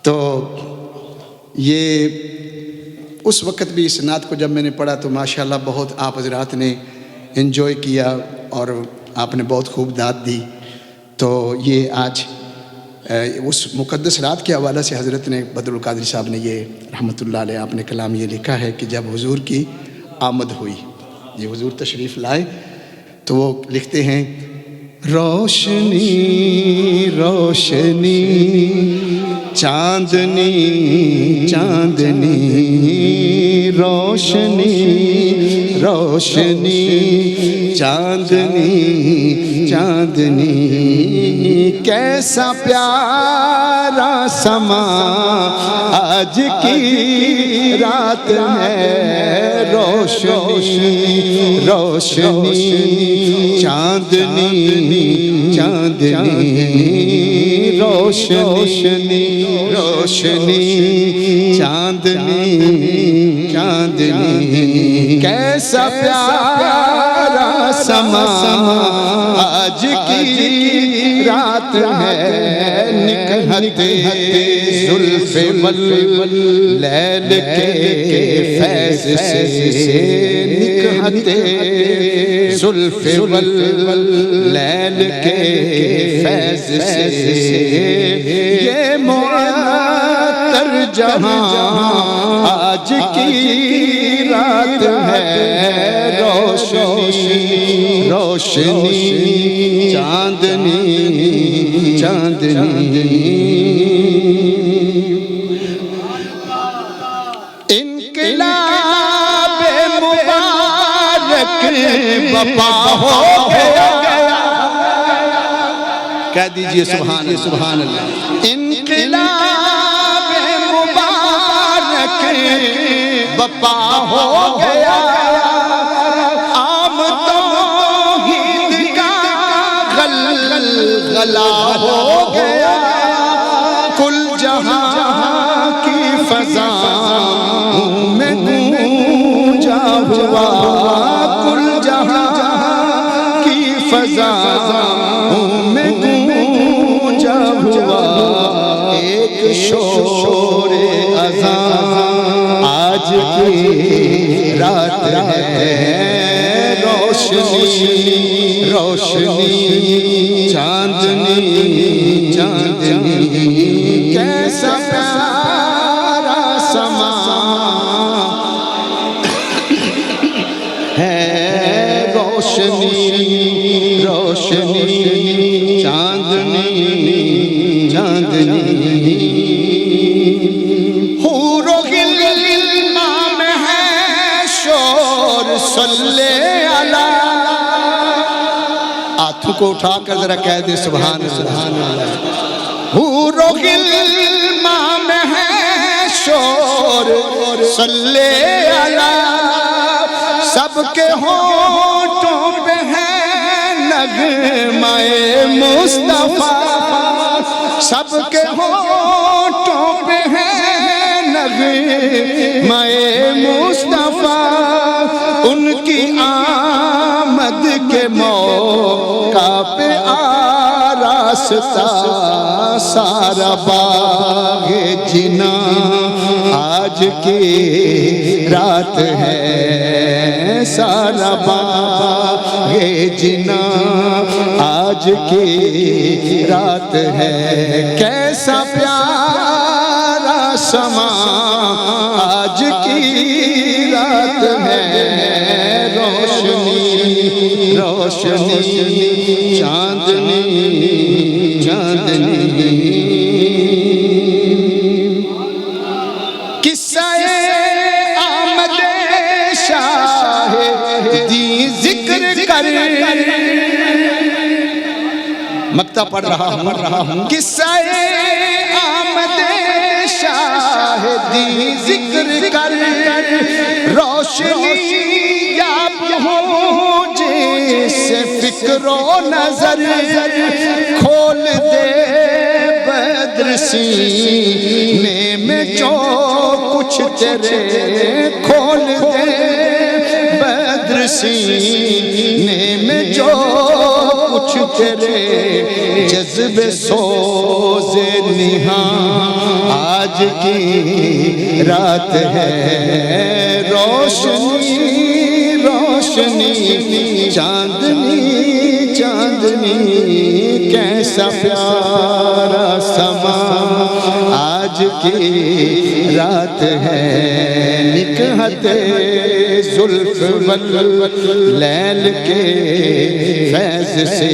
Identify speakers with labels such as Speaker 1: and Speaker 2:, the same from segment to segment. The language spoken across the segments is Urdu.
Speaker 1: تو یہ اس وقت بھی اس نعت کو جب میں نے پڑھا تو ماشاءاللہ بہت آپ حضرات نے انجوائے کیا اور آپ نے بہت خوب داد دی. تو یہ آج اس مقدس رات کے حوالے سے حضرت نے بدر القادری صاحب نے یہ رحمۃ اللہ علیہ آپ نے کلام یہ لکھا ہے کہ جب حضور کی آمد ہوئی، یہ حضور تشریف لائے تو وہ لکھتے ہیں روشنی روشنی چاندنی چاندنی روشنی روشنی چاندنی چاندنی کیسا پیارا سما آج کی رات ہے روشنی روشنی چاندنی چاندنی روشنی روشنی چاندنی چاندنی کیسا پیارا سما آج کی رات ہے نکہت زلف واللیل کے فیض سے نکہت زلف واللیل کے فیض سے یہ معطر جہاں آج کی رات ہے روشنی روشنی چاندنی چاندنی انقلاب مبارک بپا ہو گیا. کہہ دیجئے سبحان اللہ. انقلاب مبارک بپا ہو گیا. عام توحید کا غلغلہ ہو گیا. کل جہاں کی فضاؤں میں گونجا ہوا کل جہاں کی فضاؤں میں گونجا ہوا ایک شور اذان آج کی رات ہے روشنی روشنی چاندنی چاندنی کیسا پیارا سما ہے روشنی روشنی چاندنی چاندنی حور و غلمان میں ہے شور صلی اللہ. ہاتھوں کو اٹھا کر ذرا کہہ دے سبحان اللہ. حور و غلمان میں ہے شور صلی اللہ. سب کے ہونٹوں پہ ہے نغمہ مصطفیٰ. سب کے ہونٹوں پہ ہے نغمہ مصطفیٰ. ان کی آمد کے موقع پہ آراستہ سارا باغ جنا آج کی رات ہے. سارا باغ جنا آج کی رات ہے. کیسا پیارا سما آج کی رات ہے روشنی روشنی چاندنی چاندنی. قصہ آمد شاہ دی ذکر کر مکتب پڑھ رہا ہوں. قصہ آمد شاہ دی ذکر کر روشنی یاب ہو جیسے فکر و نظر کھول دے بدر سینے میں جو کچھ تیرے کھول دے بدر سینے میں جو کچھ تیرے جذبے سوز نہاں آج کی رات ہے روشنی روشنی چاندنی چاندنی کیسا پیارا سما آج کی رات ہے نکہت زلف واللیل کے فیض سے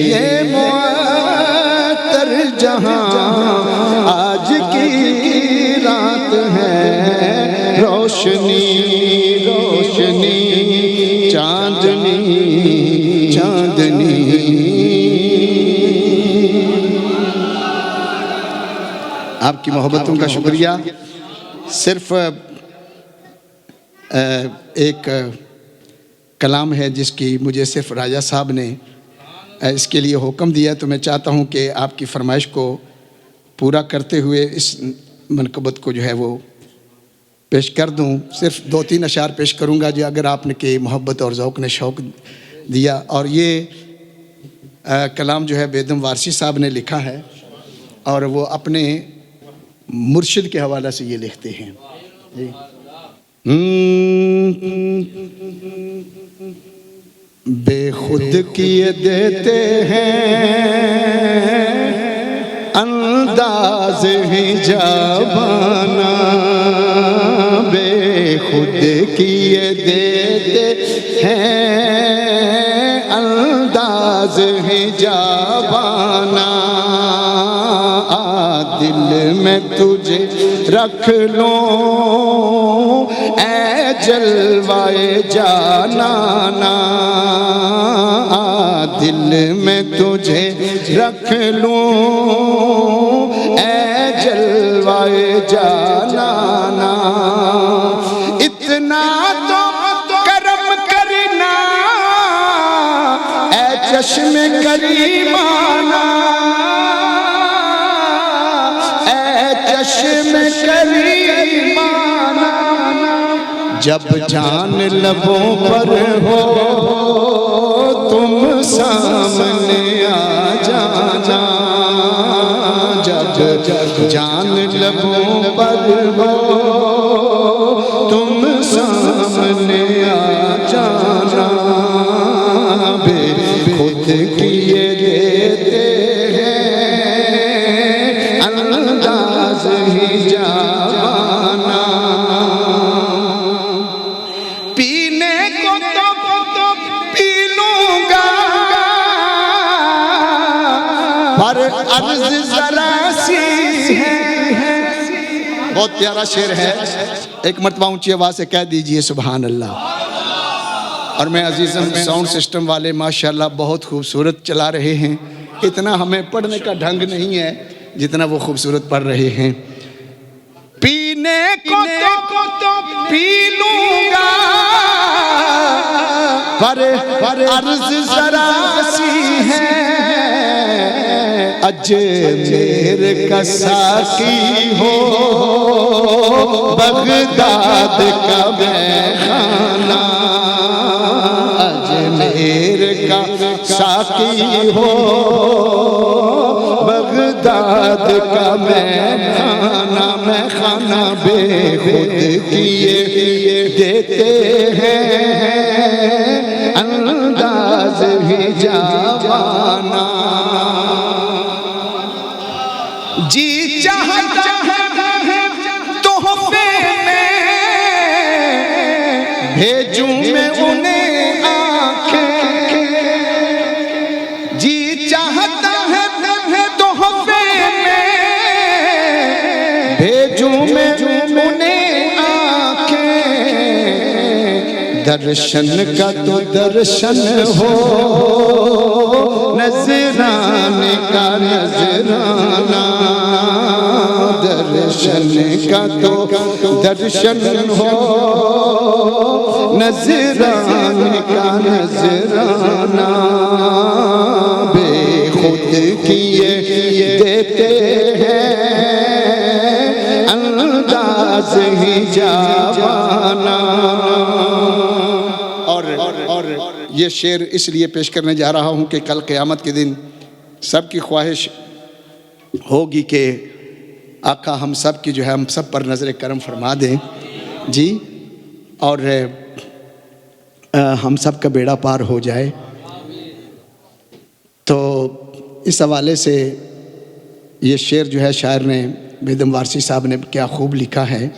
Speaker 1: یہ معطر جہاں آج کی رات ہے روشنی روشنی چاندنی چاندنی آپ کی محبتوں کا شکریہ صرف ایک کلام ہے جس کی مجھے صرف راجہ صاحب نے اس کے لیے حکم دیا تو میں چاہتا ہوں کہ آپ کی فرمائش کو پورا کرتے ہوئے اس منقبت کو جو ہے وہ پیش کر دوں صرف 2-3 اشعار پیش کروں گا جو اگر آپ نے کہ محبت اور ذوق نے شوق دیا اور یہ کلام جو ہے بیدم وارسی صاحب نے لکھا ہے اور وہ اپنے مرشد کے حوالہ سے یہ لکھتے ہیں جی بے خود کیے دیتے ہیں انداز حجابانہ بے خود کیے دیتے ہیں انداز حجابانہ دل میں تجھے رکھ لوں اے جلوائے جانانا دل میں تجھے رکھ لوں اے جلوائے جانانا اتنا تو کرم کرنا اے چشم کریمانہ چشم کریمانہ جب جان لبوں پر ہو تم سامنے آ جانا جب جان لبوں پر ہو تم سامنے آ جانا بے خود کیے دیتے پینے کو تو پی لوں گا پر عرض ذرا سی ہے بہت پیارا شعر ہے ایک مرتبہ اونچی آواز سے کہہ دیجئے سبحان اللہ اور میں عزیزم ساؤنڈ سسٹم والے ماشاءاللہ بہت خوبصورت چلا رہے ہیں اتنا ہمیں پڑھنے کا ڈھنگ نہیں ہے جتنا وہ خوبصورت پڑھ رہے ہیں پینے کو تو پی لوں گا پر عرض ذرا سی ہے اجمیر کا ساقی ہو بغداد کا میخانہ اجمیر کا ساقی ہو بغداد کا میخانہ میخانہ بے خود کیے دیتے ہیں انداز حجابانہ جی چاہتا ہے تحفے میں بھیجوں میں انہیں آنکھیں جی چاہتا ہے تحفے میں بھیجوں میں انہیں آنکھیں درشن کا تو درشن ہو نذرانے کا نذرانہ درشن کا تو درشن ہو نذرانے کا نذرانہ بے خود کیے دیتے ہیں انداز حجابانہ اور یہ شعر اس لیے پیش کرنے جا رہا ہوں کہ کل قیامت کے دن سب کی خواہش ہوگی کہ آقا ہم سب کی جو ہے ہم سب پر نظر کرم فرما دیں جی، اور ہم سب کا بیڑا پار ہو جائے. تو اس حوالے سے یہ شعر جو ہے شاعر نے بیدم وارسی صاحب نے کیا خوب لکھا ہے.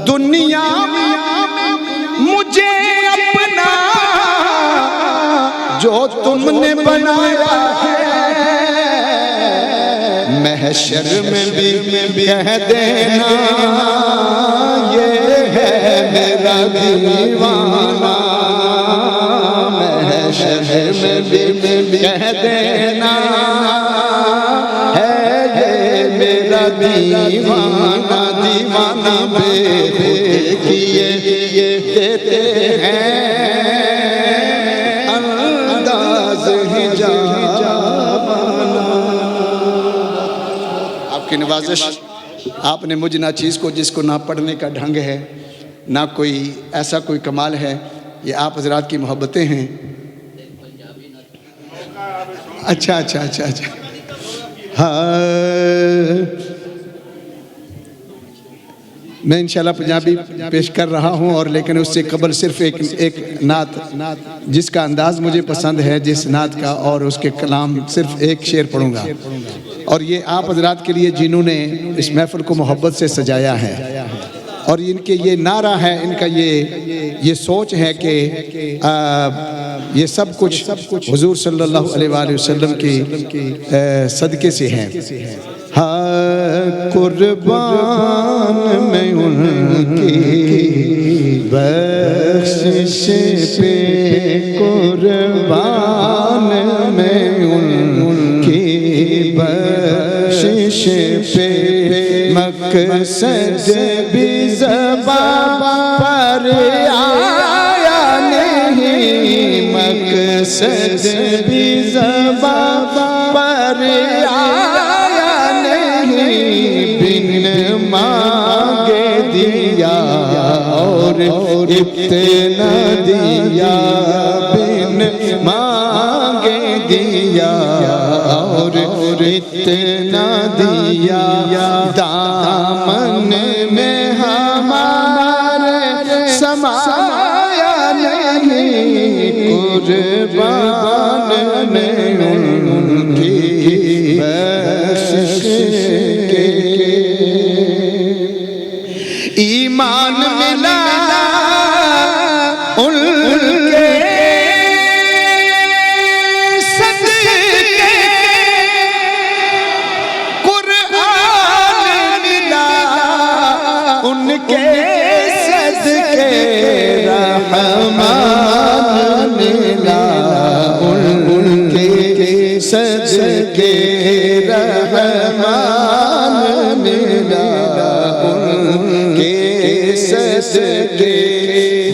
Speaker 1: دنیا مجھے اپنا جو تم نے بنایا ہے، محشر میں بھی کہہ دینا یہ ہے میرا دیوانہ. محشر میں بھی کہہ دینا ہے یہ میرا دیوانہ. دیوانہ بے خود کیے دیتے ہیں انداز حجابانہ. آپ کی نوازش، آپ نے مجھ نہ چیز کو جس کو نہ پڑھنے کا ڈھنگ ہے نہ کوئی ایسا کوئی کمال ہے، یہ آپ حضرات کی محبتیں ہیں. اچھا میں انشاءاللہ پنجابی پیش کر رہا ہوں، اور لیکن اس سے قبل صرف ایک نعت جس کا انداز مجھے پسند ہے، جس نعت کا، اور اس کے کلام صرف ایک شعر پڑھوں گا. اور یہ آپ حضرات کے لیے جنہوں نے اس محفل کو محبت سے سجایا ہے، اور ان کے یہ نعرہ ہے، ان کا یہ سوچ ہے کہ یہ سب کچھ حضور صلی اللہ علیہ وآلہ وسلم کی صدقے سے ہے. قربان میں ان کی بخشش پہ، قربان میں ان کی بخشش پہ، مقصد بھی زبان پر آیا نہیں، مقصد بھی زبان پر آیا نہیں، بن مانگے دیا اور اتنا دیا، بن مانگے دیا اور اتنا دیا. دامن میں ہمارے سمایا نہیں، قربان میں ان کی بخشش کے. ایمان ملا ان کے صدقے، قرآن ملا ان کے صدقے، رحمان ملا ان کے صدقے، رحمان ملا ان کے صدقے.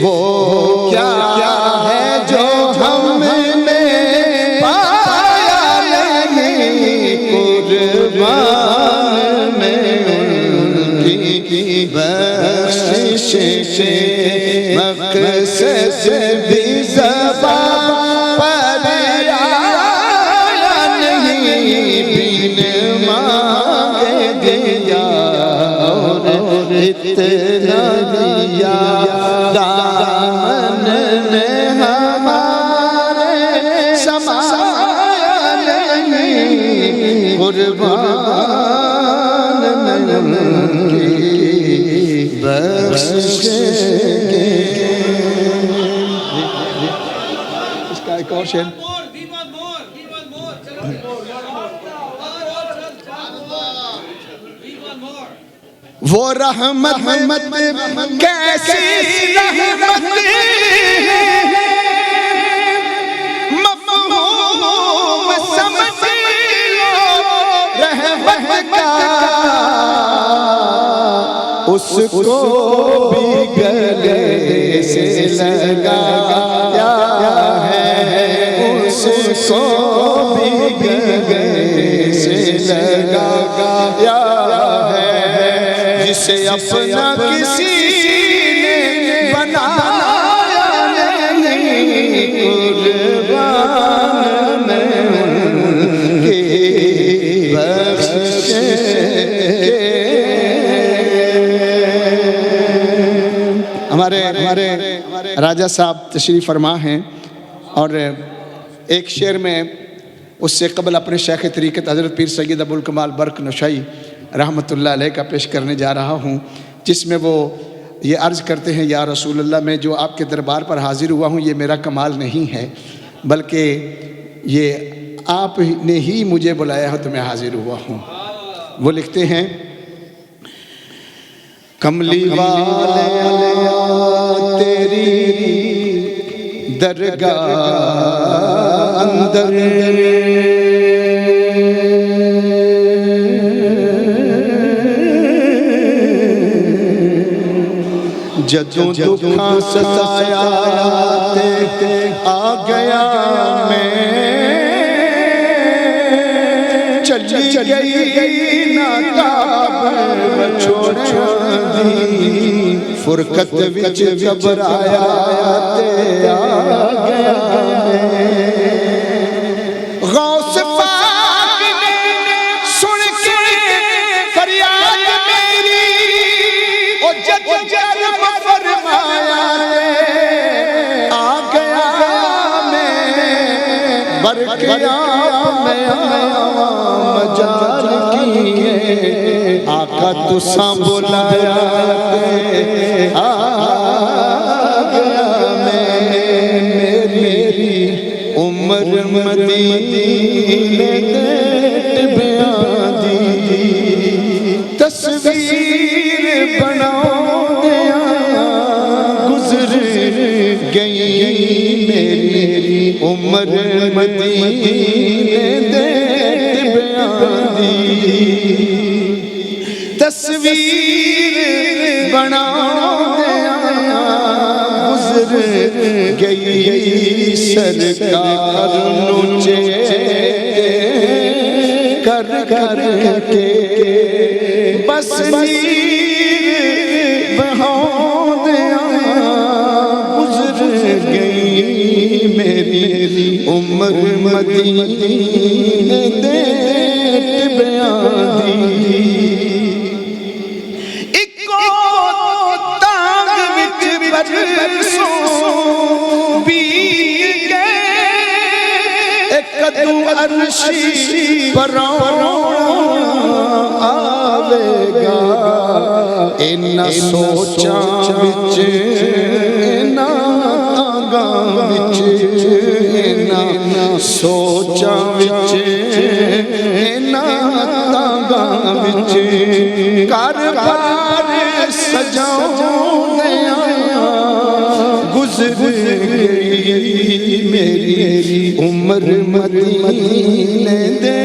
Speaker 1: وہ کیا ہے جو ہم نے پایا نہیں، قربان میں ان کی بخشش سے، مقصد بھی زبان پر آیا نہیں، بن مانگے دیا اور اتنا دیا. دامن میں ہمارے سمایا نہیں، قربان میں ان کی بخشش کے. اس کا ایک اور شعر. وہ رحمت کیسی رحمت مفہوم سمجھ لو رحمت کا، اس کو بھی گلے سے لگایا ہے، اس کو بھی گلے سے ہمارے راجہ صاحب تشریف فرما ہیں، اور ایک شعر میں اس سے قبل اپنے شیخ طریقت حضرت پیر سید ابوالکمال برق نشائی رحمۃ اللہ علیہ کا پیش کرنے جا رہا ہوں، جس میں وہ یہ عرض کرتے ہیں، یا رسول اللہ، میں جو آپ کے دربار پر حاضر ہوا ہوں یہ میرا کمال نہیں ہے، بلکہ یہ آپ نے ہی مجھے بلایا ہے تو میں حاضر ہوا ہوں۔ وہ لکھتے ہیں، کملی والے تیری درگاہ اندر جدوں دکھاں ستایا آ گیا میں، چلی گئی ناتاب چھوڑ دی، فرقت وچ گھبرایا تے آ گیا میں۔ غوث پاک نے سن کے فریاد میری، او جج جرم فرمایا آ گیا میں، برقیاب میں آیا مجال کیے، آقا تساں بلایا آ گیا میں، میری عمر مدینے دے بیان دی، تصویر بناؤ دیا گزر گئی میری عمر مدینے دے بیان دی، تصویر بناؤ دیا گزر گئی سرکار نچے کر کر کے، بس نیر بہاؤ دیا گزر گئی میری عمر مدینے دے بیان دی۔ عرشی پر آوے گا، اینا سوچاں وچ اینا تانگاں وچ، اینا سوچاں وچ اینا تانگاں وچ، کاروبار سجاؤں دیا گزر گئی میری عمر مدینے دے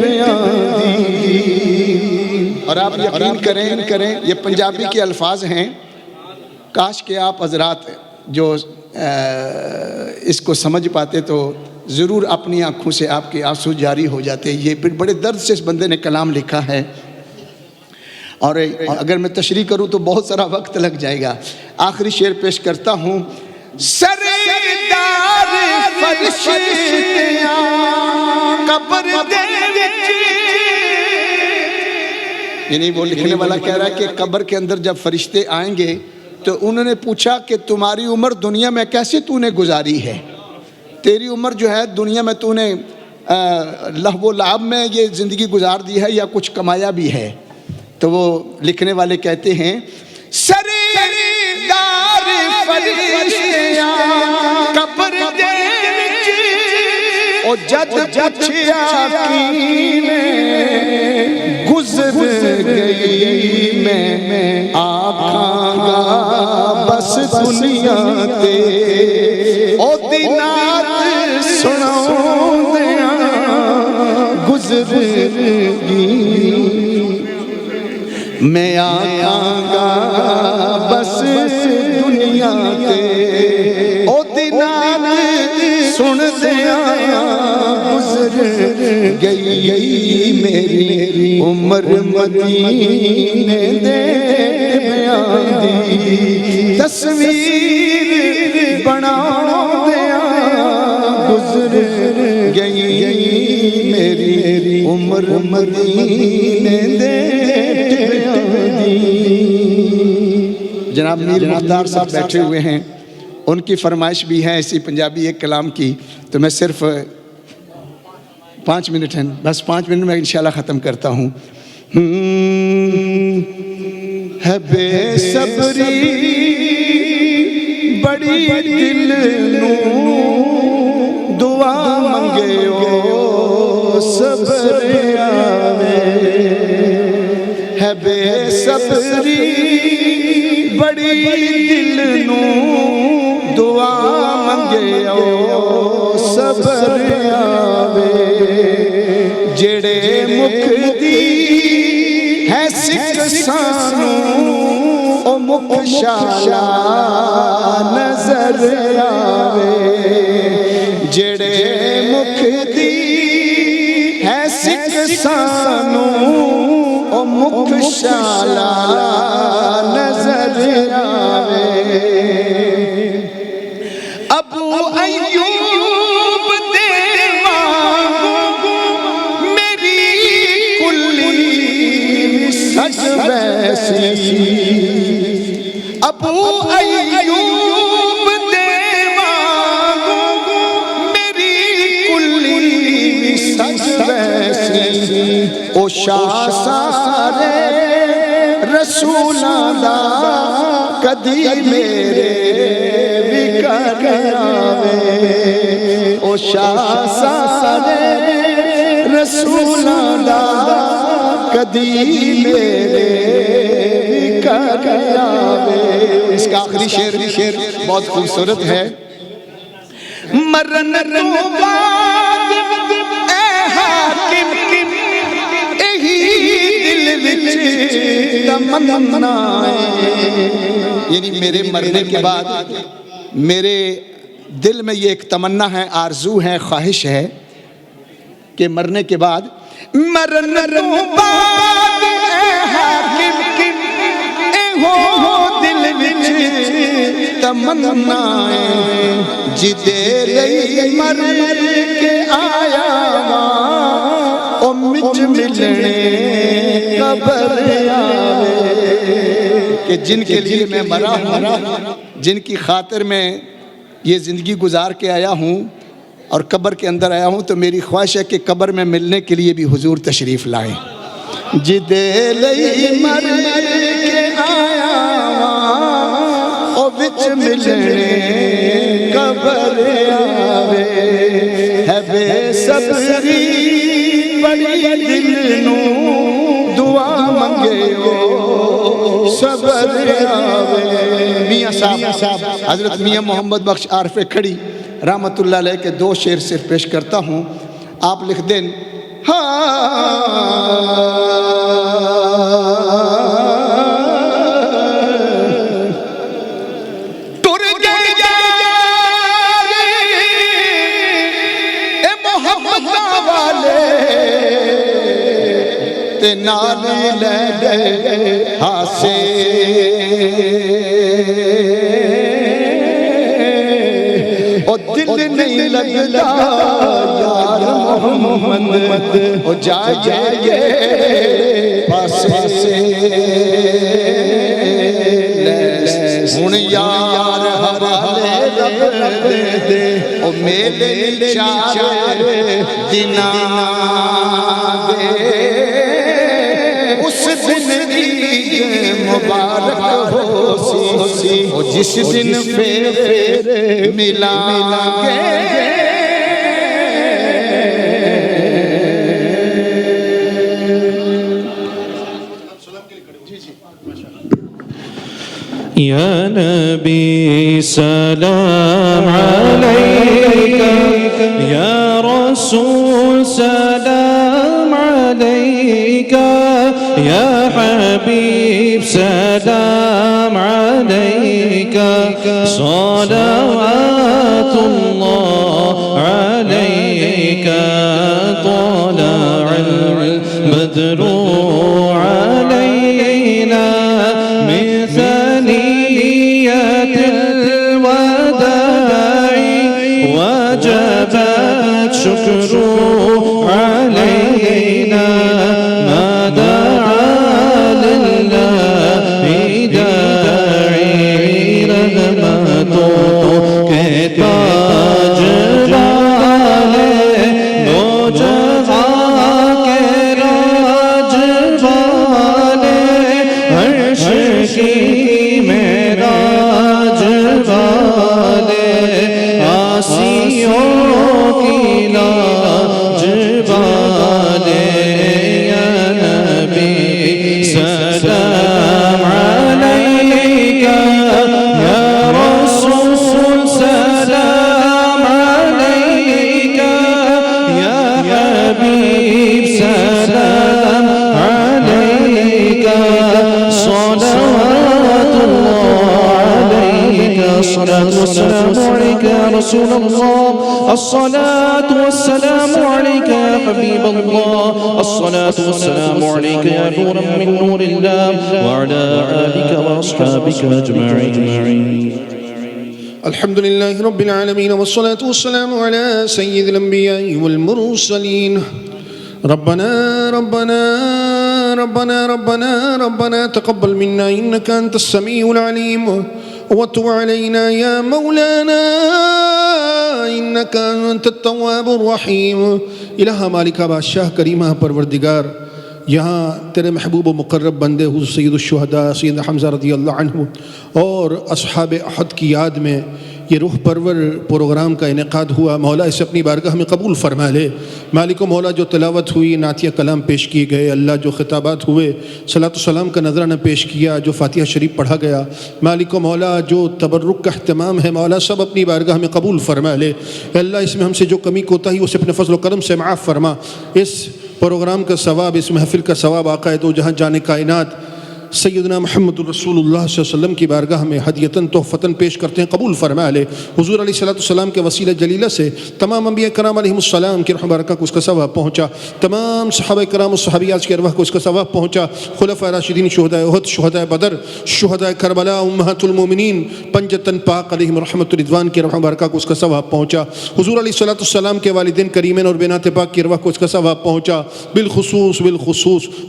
Speaker 1: بیان دی۔ اور آپ یقین کریں یہ پنجابی کے الفاظ ہیں، کاش کہ آپ حضرات جو اس کو سمجھ پاتے تو ضرور اپنی آنکھوں سے آپ کے آنسو جاری ہو جاتے۔ یہ بڑے درد سے اس بندے نے کلام لکھا ہے، اور اگر میں تشریح کروں تو بہت سارا وقت لگ جائے گا۔ آخری شعر پیش کرتا ہوں، سردار فرشتیاں قبر دے وچ، یعنی وہ لکھنے والا کہہ رہا ہے کہ قبر کے اندر جب فرشتے آئیں گے تو انہوں نے پوچھا کہ تمہاری عمر دنیا میں کیسے تو نے گزاری ہے، تیری عمر جو ہے دنیا میں تو نے لہو و لعب میں یہ زندگی گزار دی ہے یا کچھ کمایا بھی ہے؟ تو وہ لکھنے والے کہتے ہیں، سردار فرشتیاں قبر دے وچ، او جد پوچھیا کینے گزر گئی میں، آکھاں گا بس دنیا تے او دینات سناؤں دیا گزر گئی، میں آکھاں گا بس دنیا تے او دینات سن دیا گزر گئی میری عمر مدینے دے بیان دی، تصویر بنا دیا گزر گئی میری عمر مدینے دے بیان دی۔ جناب میر مختار صاحب بیٹھے ہوئے ہیں، ان کی فرمائش بھی ہے اسی پنجابی ایک کلام کی، تو میں صرف 5 منٹ ہیں، بس 5 منٹ میں انشاءاللہ ختم کرتا ہوں۔ ہے بے صبری بڑی دل نو دعا منگیو صبر آوے، ہے بے صبری بڑی دل نو دعا منگیو صبر آوے، جڑے مکھ دی ہے سکھ سانو او مکھ شالا نظر آوے، جڑے مکھ دی ہے سکھ سانو او مکھ شالا نظر آوے، ابو ایوب دیوانگو میری کلی سج ویسی، ابو ایوب دیوانگو میری کلی سج ویسی، او شاہ سارے رسولاں دا کدی میرے وکر آوے، او شاہ سارے رسولاں دا کدی میرے وکر آوے۔ اس کا آخری شعر بہت خوبصورت ہے۔ مرن تو بعد اے حاکم اہی دل وچ تمنا ہے، یعنی میرے مرنے کے بعد میرے دل میں یہ ایک تمنا ہے، آرزو ہے، خواہش ہے کہ مرنے کے بعد مرن تو بعد اے حاکم اے ہو دل وچ تمنا ہے، جدے لئی مر کے آیا او مجھ ملنے قبر آوے، کہ جن کے لیے میں مرا ہوں، جن کی خاطر میں یہ زندگی گزار کے آیا ہوں اور قبر کے اندر آیا ہوں، تو میری خواہش ہے کہ قبر میں ملنے کے لیے بھی حضور تشریف لائیں۔ جدے لئی مر کے آیا او وچ ملنے قبر آوے، ہے بے صبری بڑی دل نو دعا منگیو صبر آوے۔ میاں صاحب حضرت میاں محمد بخش عارف کھڑی رحمت اللہ علیہ کے 2 شعر صرف پیش کرتا ہوں، آپ لکھ دیں۔ ٹر گئے اے محمد والے تے نال لے گئے ہاسے، دل نہیں لگتا یار محمد او جائیے پاسے سے، ہن یار حوالے رب دے او میلے چار دناں دے، اس دن عید مبارک ہو سی او جس دن پھر ملائیں گے۔
Speaker 2: یا نبی سلام علیکہ، یا رسول سلام علیکہ، یا حبیب سلام علیکہ، صلوات اللہ علیکہ، طلع البدر علینا من ثنیۃ الوداع، وجب الشکر علینا ما دعا للہ داعی، الصلاة والسلام عليك يا رسول الله، الصلاة والسلام عليك يا حبيب الله، الصلاة والسلام عليك يا نورا من نور الله، وعلى آلك وأصحابك أجمعين.
Speaker 3: الحمد لله رب العالمين، والصلاة والسلام على سيد الأنبياء والمرسلين. ربنا ربنا ربنا ربنا ربنا تقبل منا إنك أنت السميع العليم، وتب علينا يا مولانا إنك أنت التواب الرحيم. الہ مالکہ بادشاہ کریمہ پروردگار، یہاں تیرے محبوب و مقرب بندے حضور سید الشہداء سید حمزہ رضی اللہ عنہ اور اصحاب احد کی یاد میں یہ روح پرور پروگرام کا انعقاد ہوا، مولا اسے اپنی بارگاہ میں قبول فرما لے۔ مالک و مولا، جو تلاوت ہوئی، نعتیہ کلام پیش کیے گئے، اللہ جو خطابات ہوئے، صلاۃ و سلام کا نذرانہ پیش کیا، جو فاتحہ شریف پڑھا گیا، مالک و مولا جو تبرک کا اہتمام ہے، مولا سب اپنی بارگاہ میں قبول فرما لے۔ اللہ اس میں ہم سے جو کمی کوتاہی اسے اپنے فضل و کرم سے معاف فرما۔ اس پروگرام کا ثواب، اس محفل کا ثواب آقا دو جہاں جان کائنات سیدنا محمد رسول اللہ صلی اللہ علیہ وسلم کی بارگاہ میں ہدیتاً تحفتاً پیش کرتے ہیں، قبول فرما لے۔ حضور علیہ السلام کے وسیلہ جلیلہ سے تمام انبیاء کرام علیہم السلام کی رحمت برکہ کو اس کا ثواب پہنچا، تمام صحابہ کرام و صحابیات کی ارواح کو اس کا ثواب پہنچا، خلفاء راشدین، شہداء احد، شہداء بدر، شہداء کربلا، امہات المومنین، پنجتن پاک علیہم رحمت رضوان کی رحمت برکہ کو اس کا ثواب پہنچا، حضور علیہ السلام کے والدین کریمین اور بنات پاک کی ارواح کو اس کا ثواب پہنچا، بالخصوص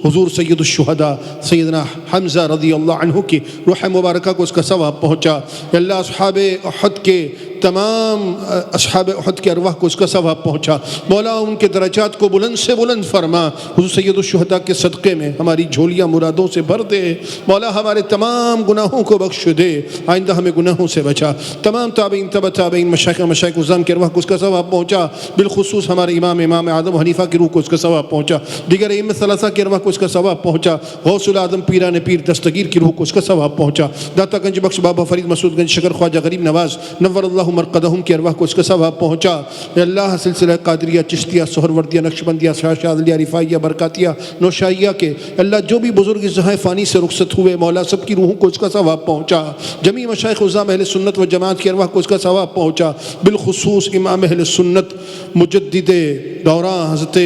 Speaker 3: حضور سید الشہداء سیدنا حمزہ رضی اللہ عنہ کی روح مبارکہ کو اس کا ثواب پہنچا۔ اللہ اصحاب احد کے تمام اصحاب احد کے ارواح کو اس کا ثواب پہنچا، مولا ان کے درجات کو بلند سے بلند فرما، حضور سید الشہداء کے صدقے میں ہماری جھولیاں مرادوں سے بھر دے، مولا ہمارے تمام گناہوں کو بخش دے، آئندہ ہمیں گناہوں سے بچا، تمام تابعین تبع تابعین مشائخ عظام کے ارواح کو اس کا ثواب پہنچا، بالخصوص ہمارے امام اعظم حنیفہ کی روح کو اس کا ثواب پہنچا، دیگر ائمہ ثلاثہ کے ارواح کو اس کا ثواب پہنچا، غوث العظم پیران پیر دستگیر کی روح کو اس کا ثواب پہنچا، داتا گنج بخش بابا فرید مسعود گنج شکر خواجہ غریب نواز نور اللہ مرقدہم کی ارواح کو اس کا ثواب پہنچا۔ اے اللہ سلسلہ قادریہ، چشتیہ، سہروردیہ، نقشبندیہ، شاذلیہ، رفاعیہ، برکاتیہ، نوشائیہ کے اللہ جو بھی بزرگ اس جہاں فانی سے رخصت ہوئے، مولا سب کی روحوں کو اس کا ثواب پہنچا، جمیع مشائخ عظام اہل سنت و جماعت کی ارواح کو اس کا ثواب پہنچا، بالخصوص امام اہل سنت مجدد دوران حضرت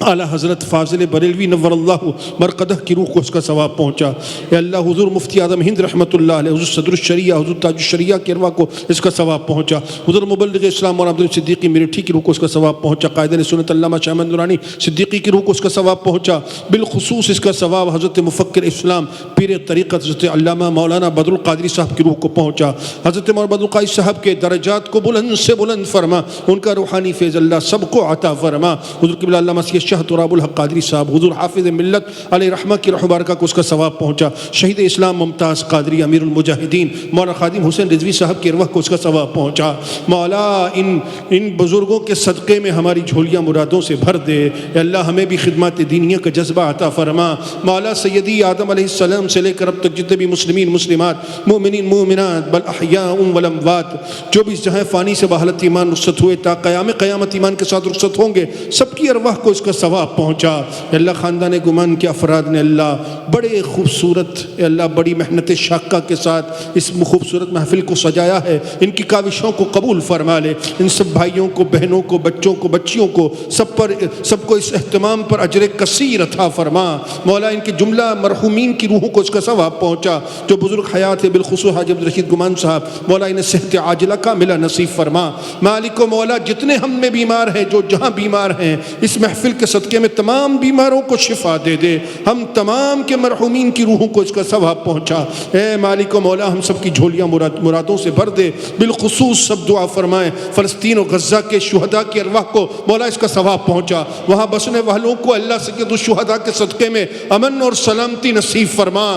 Speaker 3: اعلیٰ حضرت فاضل بریلوی نور اللہ مرقدہ کی روح کو اس کا ثواب پہنچا۔ اے اللہ حضور مفتی اعظم ہند رحمۃ اللہ علیہ، حضور صدر الشریعہ، حضور تاج الشریعہ کی ارواح کو اس کا ثواب پہنچا، حضور مبلغ اسلام مولانا عبد الصدیقی میرٹھی کی روح کو اس کا ثواب پہنچا، قائد سنت علامہ شاہ احمد نورانی صدیقی کی روح کو اس کا ثواب پہنچا، بالخصوص اس کا ثواب حضرت مفکر اسلام پیر طریقت حضرت علامہ مولانا بدر القادری صاحب کی روح کو پہنچا، حضرت مولانا بدر القادری صاحب کے درجات کو بلند سے بلند فرما، ان کا روحانی فیض اللہ سب کو عطا فرما، حضور قبلہ علامہ سید شاہ تراب الحق قادری صاحب، حضور حافظ ملت علیہ رحمہ کی رحمت بارکہ کو اس کا ثواب پہنچا، شہید اسلام ممتاز قادری امیر المجاہدین مولانا خادم حسین رضوی صاحب کی ارواح کو اس کا ثواب پہنچا۔ مولا ان بزرگوں کے صدقے میں ہماری جھولیاں مرادوں سے بھر دے، اے اللہ ہمیں بھی خدمات دینیہ کا جذبہ عطا فرما، مولا سیدی آدم علیہ السلام سے لے کر اب تک جتنے بھی مسلمین مسلمات مومنین مومنات بل احیاء والاموات جو بھی اس جہاں فانی سے بحالت ایمان رخصت ہوئے تا قیامت ایمان کے ساتھ رخصت ہوں گے، سب کی ارواح کو اس کا ثواب پہنچا۔ اے اللہ خاندان گمان کے افراد نے اللہ بڑے خوبصورت، اے اللہ بڑی محنت شاقہ کے ساتھ اس خوبصورت محفل کو سجایا ہے، ان کی کاوشوں کو قبول فرما لے، ان سب بھائیوں کو، بہنوں کو، بچوں کو، بچیوں کو، سب کو اس اہتمام پر اجر کثیر عطا فرما، مولا ان کے جملہ مرحومین کی روحوں کو اس کا ثواب پہنچا، جو بزرگ حیات ہے بالخصوص حاجی عبدالرشید گمان صاحب، مولا انہیں صحت عاجلہ کاملہ نصیب فرما، مالک و مولا جتنے ہم میں بیمار ہیں، جو جہاں بیمار ہیں، اس محفل کے صدقے میں تمام بیماروں کو شفا دے دے، ہم تمام کے مرحومین کی روحوں کو اس کا ثواب پہنچا، اے مالک و مولا ہم سب کی جھولیاں مرادوں سے بھر دے، بالخصوص سب دعا فرمائیں فلسطین و غزہ کے شہداء کی ارواح کو مولا اس کا ثواب پہنچا، وہاں بسنے والوں کو اللہ سید الشہداء کے صدقے میں امن اور سلامتی نصیب فرما،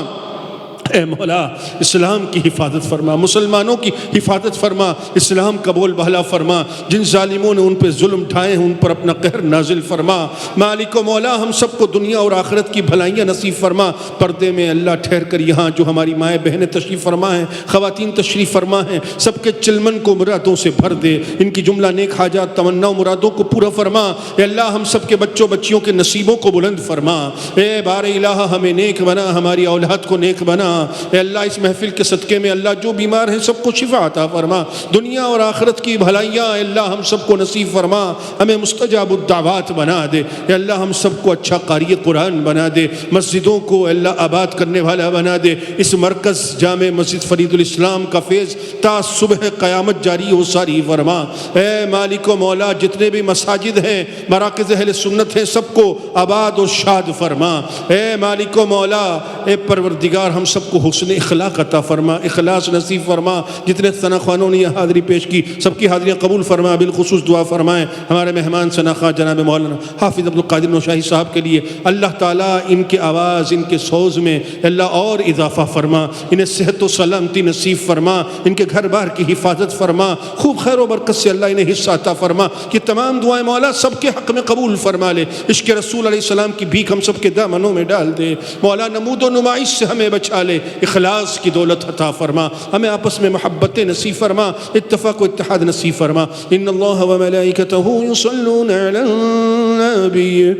Speaker 3: اے مولا اسلام کی حفاظت فرما، مسلمانوں کی حفاظت فرما، اسلام کا بول بہلا فرما، جن ظالموں نے ان پہ ظلم ڈھائے ہیں ان پر اپنا قہر نازل فرما، مالک و مولا ہم سب کو دنیا اور آخرت کی بھلائیاں نصیب فرما، پردے میں اللہ ٹھہر کر یہاں جو ہماری مائیں بہنیں تشریف فرما ہیں، خواتین تشریف فرما ہیں، سب کے چلمن کو مرادوں سے بھر دے، ان کی جملہ نیک حاجات تمنا و مرادوں کو پورا فرما، اے اللہ ہم سب کے بچوں بچیوں کے نصیبوں کو بلند فرما، اے بار الہ ہمیں نیک بنا، ہماری اولاد کو نیک بنا، اے اللہ اس محفل کے صدقے میں اللہ جو بیمار ہیں سب کو شفا عطا فرما، دنیا اور آخرت کی بھلائیاں اے اللہ ہم سب کو نصیب فرما، ہمیں مستجاب الدعوات بنا دے اے اللہ، ہم سب کو اچھا قاری قرآن بنا دے، مسجدوں کو اے اللہ آباد کرنے والا بنا دے، اس مرکز جامع مسجد فرید الاسلام کا فیض تا صبح قیامت جاری و ساری فرما۔ اے مالک و مولا جتنے بھی مساجد ہیں، مراکز اہل سنت ہیں، سب کو آباد و شاد فرما۔ اے مالک و مولا اے پروردگار ہم سب کو حسن اخلاق عطا فرما، اخلاص نصیب فرما۔ جتنے ثنا خوانوں نے یہ حاضری پیش کی سب کی حاضریاں قبول فرما، بالخصوص دعا فرمائیں ہمارے مہمان ثنا خواہ جناب مولانا حافظ عبدالقادر نوشاہی صاحب کے لیے، اللہ تعالیٰ ان کے آواز ان کے سوز میں اللہ اور اضافہ فرما، انہیں صحت و سلامتی نصیب فرما، ان کے گھر بار کی حفاظت فرما، خوب خیر و برکت سے اللہ انہیں حصہ عطا فرما، کہ تمام دعائیں مولا سب کے حق میں قبول فرما لے، عشق رسول علیہ السلام کی بھیک ہم سب کے دامنوں میں ڈال دے مولا، نمود و نمائش سے ہمیں بچا لے، اخلاص کی دولت عطا فرما، ہمیں آپس میں محبت نصیب فرما، اتفاق و اتحاد نصیب فرما۔ ان اللہ و ملائکتہ یصلون علی النبی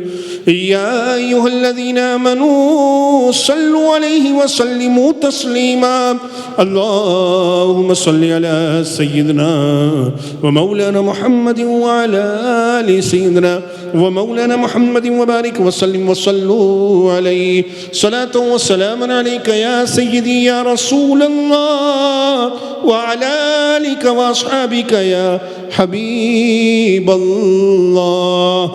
Speaker 3: یا ایھا الذین آمنوا صلوا علیہ وسلموا تسلیما، اللہم صل علی سیدنا و مولانا محمد وعلی آل سیدنا و مولانا محمد وبارک وسلم وصلوا علیہ صلاۃ و سلام علیک یا سیدی یا رسول اللہ وعلی آلک واصحابک یا حبیب اللہ۔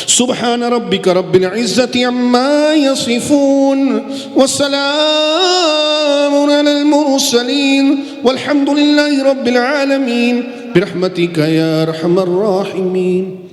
Speaker 3: سبحان ربك رب العزة عما يصفون وسلام على المرسلين والحمد لله رب العالمين برحمتك يا أرحم الراحمين۔